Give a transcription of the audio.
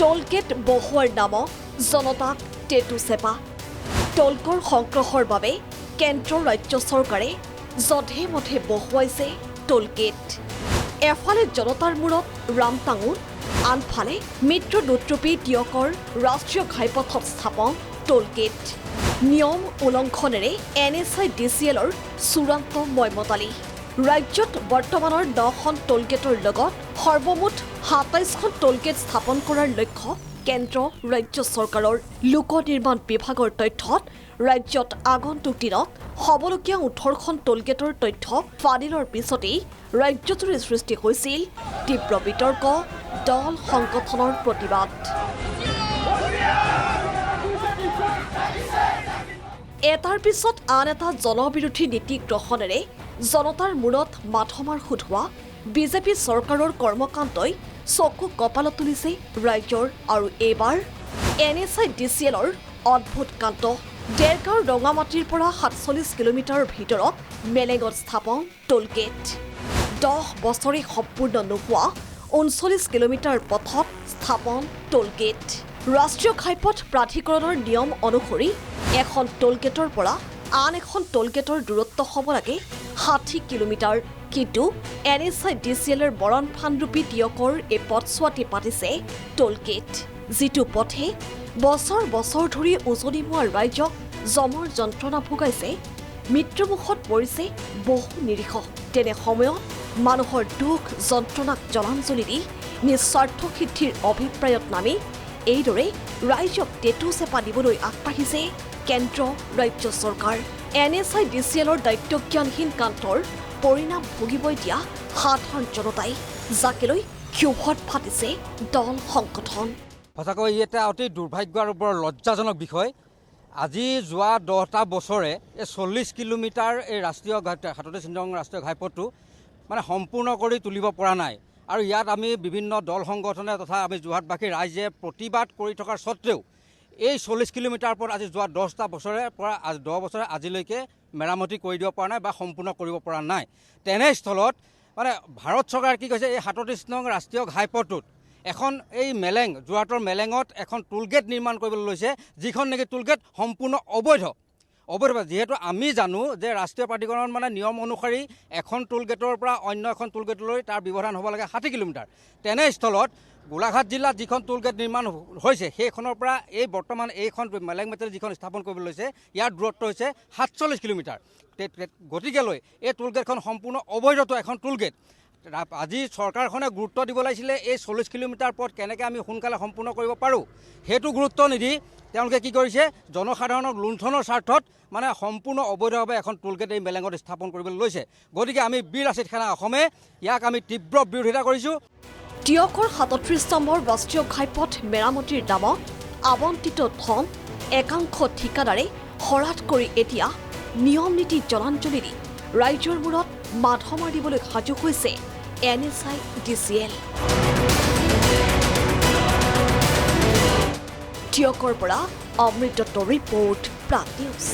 tollgate বহুৱাৰ নামত জনতাক টেটু চেপা টোলকৰ সংগ্ৰহৰ বাবে কেন্দ্ৰ ৰাজ্য চৰকাৰে যধে মধে বহুৱাইছে টোলগেট এফালে জনতাৰ মূৰত ৰামটাঙোন আনফালে মৃত্যুদূতৰূপী টিয়কৰ ৰাষ্ট্ৰীয় ঘাইপথত স্থাপন টোলগেট নিয়ম উলংঘনেৰে NSIDCLৰ চূড়ান্ত ময়মতালি ৰাজ্যত বৰ্তমানৰ 9খন টোলগেটৰ লগত সৰ্বমুঠ 27খন টোলগেট স্থাপন কৰাৰ লক্ষ্য কেন্দ্ৰ ৰাজ্য চৰকাৰৰ লোক নিৰ্মাণ বিভাগৰ তথ্যত ৰাজ্যত আগন্তুক দিনত হ'বলগীয়া 18খন টোলগেটৰ তথ্য ফাদিলৰ পিছতেই ৰাজ্যজুৰি সৃষ্টি হৈছিল তীব্ৰ বিতৰ্ক দল সংগঠনৰ প্ৰতিবাদ এটাৰ পিছত আন এটা জনবিৰোধী নীতি গ্ৰহণেৰে জনতাৰ মূৰত মাধমাৰ সোধোৱা বিজেপি চৰকাৰৰ কৰ্মকাণ্ডই চকু কপালত তুলিছে ৰাজ্যৰ আৰু এইবাৰ NSIDCLৰ অদ্ভুত কাণ্ড ডেৰগাঁৱৰ ৰঙামাটিৰ পৰা 47 কিলোমিটাৰৰ ভিতৰত মেলেঙত স্থাপন টোলগেট 10 বছৰে সম্পূৰ্ণ নোহোৱা 39 কিলোমিটাৰ পথত স্থাপন টোলগেট ৰাষ্ট্ৰীয় ঘাইপথ প্ৰাধিকৰণৰ নিয়ম অনুসৰি এখন টোলগেটৰ পৰা আন এখন টোলগেটৰ দূৰত্ব হ'ব লাগে 60 কিলোমিটাৰ কিন্তু NSIDCLৰ বৰণফানৰূপী টিয়কৰ এই পথছোৱাটি পাতিছে টোলগেট যিটো পথে বছৰ বছৰ ধৰি উজনি মোৱা ৰাইজক জমৰ যন্ত্ৰণা ভোগাইছে মৃত্যুমুখত পৰিছে বহু নিৰীহ তেনে সময়ত মানুহৰ দুখ যন্ত্ৰণাক জলাঞ্জলি দি নিস্বাৰ্থ সিদ্ধিৰ অভিপ্ৰায়ত নামি এইদৰে ৰাইজক টেটু চেপা দিবলৈ আগবাঢ়িছে কেন্দ্ৰ ৰাজ্য চৰকাৰ NSIDCLৰ দায়িত্বজ্ঞানহীন কাণ্ডৰ পৰিণাম ভুগিব এতিয়া সাধাৰণ জনতাই যাকে লৈ ক্ষোভত ফাটিছে দল সংগঠন সঁচাকৈ এটা অতি দুৰ্ভাগ্য আৰু বৰ লজ্জাজনক বিষয় আজি যোৱা 10টা বছৰে এই 40 কিলোমিটাৰ এই ৰাষ্ট্ৰীয় 37 নং ৰাষ্ট্ৰীয় ঘাইপথটো মানে সম্পূৰ্ণ কৰি তুলিব পৰা নাই আৰু ইয়াত আমি বিভিন্ন দল সংগঠনে তথা আমি যোৰহাটবাসী ৰাইজে প্ৰতিবাদ কৰি থকাৰ স্বত্তেও এই 40 কিলোমিটাৰ পথ আজি যোৱা 10টা বছৰে পৰা 10 বছৰে আজিলৈকে মেৰামতি কৰি দিব পৰা নাই বা সম্পূৰ্ণ কৰিব পৰা নাই তেনেস্থলত মানে ভাৰত চৰকাৰে কি কৈছে এই 37 নং ৰাষ্ট্ৰীয় ঘাইপথটোত এখন এই মেলেং যোৰহাটৰ মেলেঙত এখন টোলগেট নিৰ্মাণ কৰিবলৈ লৈছে যিখন নেকি টোলগেট সম্পূৰ্ণ অবৈধ যিহেতু আমি জানো যে ৰাষ্ট্ৰীয় প্ৰাধিকৰণৰ মানে নিয়ম অনুসৰি এখন টোলগেটৰ পৰা অন্য এখন টোলগেটলৈ তাৰ ব্যৱধান হ'ব লাগে 60 কিলোমিটাৰ তেনেস্থলত গোলাঘাট জিলাত যিখন টোলগেট নিৰ্মাণ হৈছে সেইখনৰ পৰা এই বৰ্তমান এইখন মেলেং মেটেল যিখন স্থাপন কৰিবলৈ লৈছে ইয়াৰ দূৰত্ব হৈছে 47 কিলোমিটাৰ গতিকেলৈ এই টোলগেটখন সম্পূৰ্ণ অবৈধটো এখন টোলগেট আজি চৰকাৰখনে গুৰুত্ব দিব লাগিছিলে এই 40 কিলোমিটাৰ পথ কেনেকৈ আমি সোনকালে সম্পূৰ্ণ কৰিব পাৰোঁ সেইটো গুৰুত্ব নিদি তেওঁলোকে কি কৰিছে জনসাধাৰণক লুণ্ঠনৰ স্বাৰ্থত মানে সম্পূৰ্ণ অবৈধভাৱে এখন টোলগেট এই মেলেঙত স্থাপন কৰিবলৈ লৈছে গতিকে আমি বীৰ আছিত সেনা অসমে ইয়াক আমি তীব্ৰ বিৰোধিতা কৰিছোঁ টিয়কৰ 37 নম্বৰ ৰাষ্ট্ৰীয় ঘাইপথ মেৰামতিৰ নামত আবণ্টিত ধন একাংশ ঠিকাদাৰে হৰাট কৰি এতিয়া নিয়ম নীতি জলাঞ্জলি দি ৰাইজৰ মূৰত মাধমাৰ দিবলৈ সাজু হৈছে NSIDCL টিয়কৰ পৰা অমৃত দত্তৰ ৰিপৰ্ট প্ৰাগ নিউজ